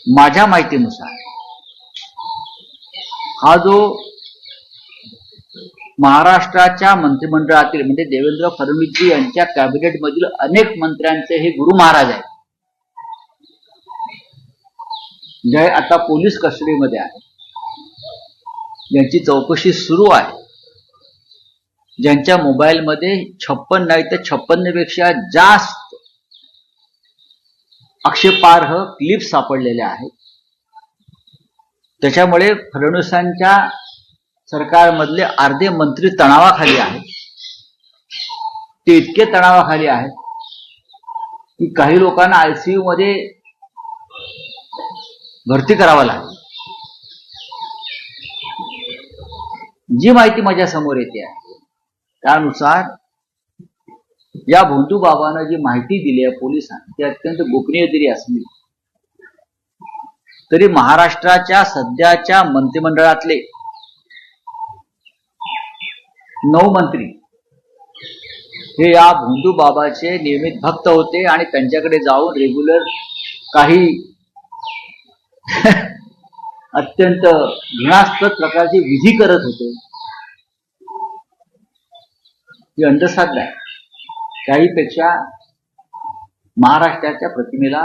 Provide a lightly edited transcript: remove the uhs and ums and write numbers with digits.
माझ्या माहितीनुसार हा जो महाराष्ट्राच्या मंत्रिमंडळातील म्हणजे देवेंद्र फडणवीसजी यांच्या कॅबिनेट मधील अनेक मंत्र्यांचे हे गुरु महाराज आहेत, जे आता पोलीस कस्टडीमध्ये आहे, यांची चौकशी सुरू आहे, ज्यांच्या मोबाईलमध्ये 56 नाही तर 56 पेक्षा जास्त आक्षेपार्ह क्लिप्स सापडलेल्या आहेत. त्याच्यामुळे फडणवीसांच्या सरकारमधले अर्धे मंत्री तणावाखाली आहेत. ते इतके तणावाखाली आहेत की काही लोकांना आयसीयू मध्ये भरती करावं लागेल. जी माहिती माझ्या समोर येते आहे त्यानुसार या भोंदू बाबांना जी माहिती दिली आहे पोलिसांनी ती अत्यंत गोपनीय जरी असली तरी महाराष्ट्राच्या सध्याच्या मंत्रिमंडळातले 9 मंत्री हे या भोंदू बाबाचे नियमित भक्त होते आणि त्यांच्याकडे जाऊन रेग्युलर काही अत्यंत घृणास्पद प्रकारचे विधी करत होते. ही अंधश्रद्धा आहे. त्याहीपेक्षा महाराष्ट्राच्या प्रतिमेला